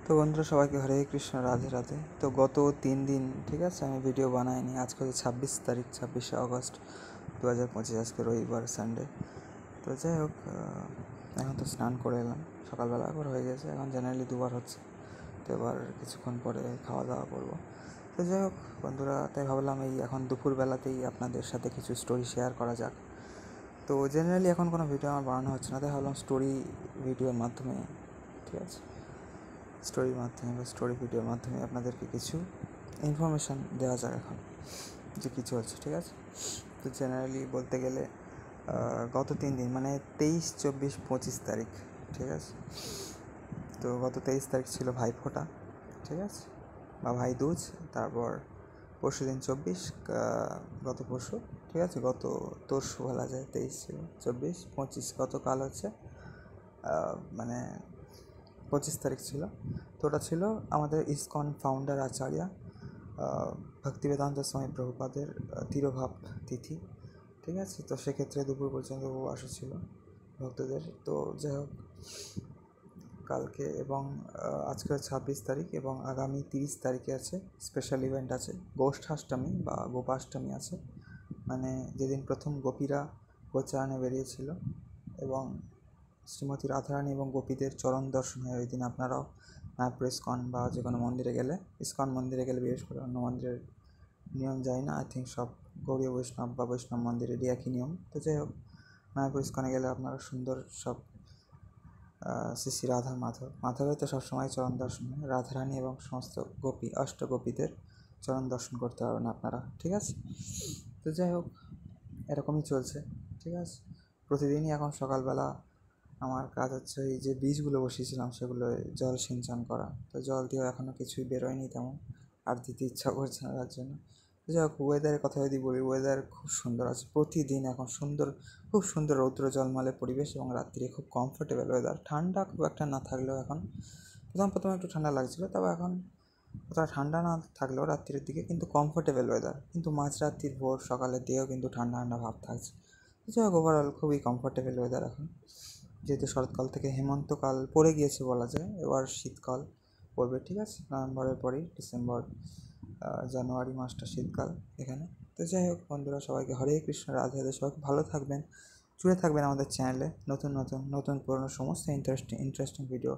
তো বন্ধুরা সবাইকে হরে কৃষ্ণ, রাধে রাধে। তো গত 3 দিন ঠিক আছে আমি ভিডিও বানাইনি। আজকে হচ্ছে 26 তারিখ, 26শে আগস্ট 2025, আজকে রবিবার, সানডে। তো যাই হোক, এখন তো স্নান করে এলাম, সকালবেলা একবার হয়ে গেছে, এখন জেনারেলি দুবার হচ্ছে। তো এবার কিছুক্ষণ পরে খাওয়া দাওয়া করবো। তো যাই হোক বন্ধুরা, তাই ভাবলাম এই এখন দুপুরবেলাতেই আপনাদের সাথে কিছু স্টোরি শেয়ার করা যাক। তো জেনারেলি এখন কোনো ভিডিও আমার বানানো হচ্ছে না, তাই ভাবলাম স্টোরি ভিডিওর মাধ্যমে, ঠিক আছে, স্টোরির মাধ্যমে বা স্টোরি ভিডিওর মাধ্যমে আপনাদেরকে কিছু ইনফরমেশান দেওয়া যায় এখন যে কী চলছে, ঠিক আছে। তো জেনারেলি বলতে গেলে গত 3 দিন মানে 23, 24, 25 তারিখ, ঠিক আছে। তো গত 23 তারিখ ছিল ভাইফোঁটা, ঠিক আছে, বা ভাইদুজ। তারপর পরশুদিন 24, গত পরশু, ঠিক আছে, গত তরশু বলা যায়, 23 ছিল, 24, 25, গতকাল হচ্ছে মানে 25 তারিখ ছিল। তো ওটা ছিল আমাদের ইসকন ফাউন্ডার আচার্য ভক্তিবেদান্ত স্বামী প্রভুপাদের তিরোভাব তিথি, ঠিক আছে। তো সেক্ষেত্রে দুপুর পর্যন্ত উপবাস ছিল ভক্তদের। তো যাই হোক, কালকে এবং আজকে 26 তারিখ এবং আগামী 30 তারিখে আছে স্পেশাল ইভেন্ট আছে, গোষ্ঠাষ্টমী বা গোপাষ্টমী আছে, মানে যেদিন প্রথম গোপীরা গোচারণে বেরিয়েছিল এবং শ্রীমতী রাধারানী এবং গোপীদের চরণ দর্শন হয় ওই দিন। আপনারাও মায়াপুর ইসকন বা যে কোনো মন্দিরে গেলে, ইসকন মন্দিরে গেলে বিশেষ করে, অন্য মন্দিরের নিয়ম যায় না, আই থিঙ্ক সব গৌড়ীয় বৈষ্ণব বা বৈষ্ণব মন্দিরেরই একই নিয়ম। তো যাই হোক, মায়াপুর ইসকনে গেলে আপনারা সুন্দর সব শ্রী শ্রী রাধা মাধবের তো সবসময় চরণ দর্শন হয়, রাধারানী এবং সমস্ত গোপী অষ্টগোপীদের চরণ দর্শন করতে পারবেন আপনারা, ঠিক আছে। তো যাই হোক, এরকমই চলছে, ঠিক আছে। প্রতিদিনই এখন সকালবেলা আমার কাজ হচ্ছে এই যে বীজগুলো বসিয়েছিলাম সেগুলো জল সিঞ্চন করা। তো জল দিয়েও এখনও কিছুই বেরোয়নি তেমন, আর দিতে ইচ্ছা করছে না তার জন্য। যাই হোক, ওয়েদারের কথা যদি বলি, ওয়েদার খুব সুন্দর আছে প্রতিদিন এখন, খুব সুন্দর রৌদ্র জলমলে পরিবেশ এবং রাত্রে খুব কমফোর্টেবল ওয়েদার। ঠান্ডা খুব একটা না থাকলেও এখন, প্রথম একটু ঠান্ডা লাগছিলো, তবে এখন অতটা ঠান্ডা না থাকলেও রাত্রির দিকে কিন্তু কমফোর্টেবল ওয়েদার, কিন্তু মাঝরাত্রির ভোর সকালের দিকেও কিন্তু ঠান্ডা ঠান্ডা ভাব থাকছে। যাই হোক, ওভারঅল খুবই কমফোর্টেবল ওয়েদার এখন, যেহেতু শরৎকাল থেকে হেমন্তকাল পড়ে গিয়েছে বলা যায়, এবার শীতকাল পড়বে, ঠিক আছে। নভেম্বরের পরেই ডিসেম্বর, জানুয়ারি মাসটা শীতকাল এখানে। তো যাই হোক বন্ধুরা, সবাইকে হরে কৃষ্ণ, রাধে রাধে। সবাইকে ভালো থাকবেন, জুড়ে থাকবেন আমাদের চ্যানেলে নতুন পুরনো সমস্ত ইন্টারেস্টিং ভিডিও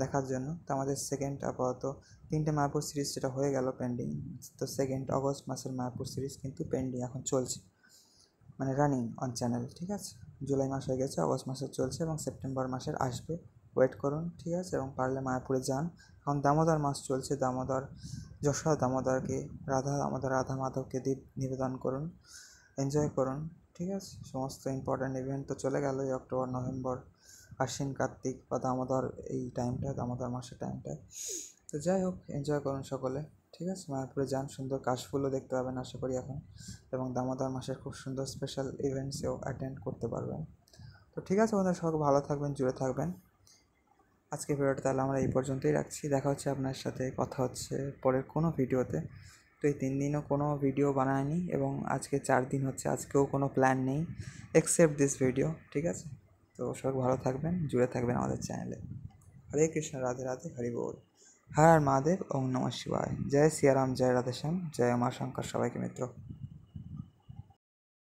দেখার জন্য। তো আমাদের সেকেন্ড আপাতত 3টে মায়াপুর সিরিজ যেটা হয়ে গেল পেন্ডিং, তো 2 আগস্ট মাসের মায়াপুর সিরিজ কিন্তু পেন্ডিং এখন চলছে, মানে রানিং অন চ্যানেল, ঠিক আছে। জুলাই মাস হয়ে গেছে, আগস্ট মাসের চলছে এবং সেপ্টেম্বর মাসের আসবে, ওয়েট করুন, ঠিক আছে। এবং পারলে মায়াপুরে যান, এখন দামোদর মাস চলছে, যশোদা দামোদরকে, রাধা মাধবকে নিবেদন করুন, এনজয় করুন, ঠিক আছে। সমস্ত ইম্পর্ট্যান্ট ইভেন্ট তো চলে গেল, এই অক্টোবর, নভেম্বর, আশ্বিন, কার্তিক বা দামোদর, এই টাইমটায়, দামোদর মাসের টাইমটায়। তো যাই হোক, এনজয় করুন সকলে, ঠিক আছে। মায়াপুরে যান, সুন্দর কাশফুলও দেখতে পাবেন আশা করি এখন, এবং দামোদর মাসের খুব সুন্দর স্পেশাল ইভেন্টসেও অ্যাটেন্ড করতে পারবেন। তো ঠিক আছে বন্ধুরা, সবাই ভালো থাকবেন, জুড়ে থাকবেন। আজকে ভিডিওটা তাহলে আমরা এই পর্যন্তই রাখছি, দেখা হচ্ছে আপনার সাথে, কথা হচ্ছে পরের কোনো ভিডিওতে। তো এই 3 দিনও কোনো ভিডিও বানায়নি এবং আজকে 4 দিন হচ্ছে, আজকেও কোনো প্ল্যান নেই এক্সেপ্ট দিস ভিডিও, ঠিক আছে। তো সবাই ভালো থাকবেন, জুড়ে থাকবেন আমাদের চ্যানেলে। হরে কৃষ্ণ, রাধে রাধে, হরি বল। হর হর মহাদেব, ওম নমঃ শিবায়। জয় সিয়ারাম, জয় রাধেশ্যাম, জয় মা শঙ্কর, সবাইকে মিত্র।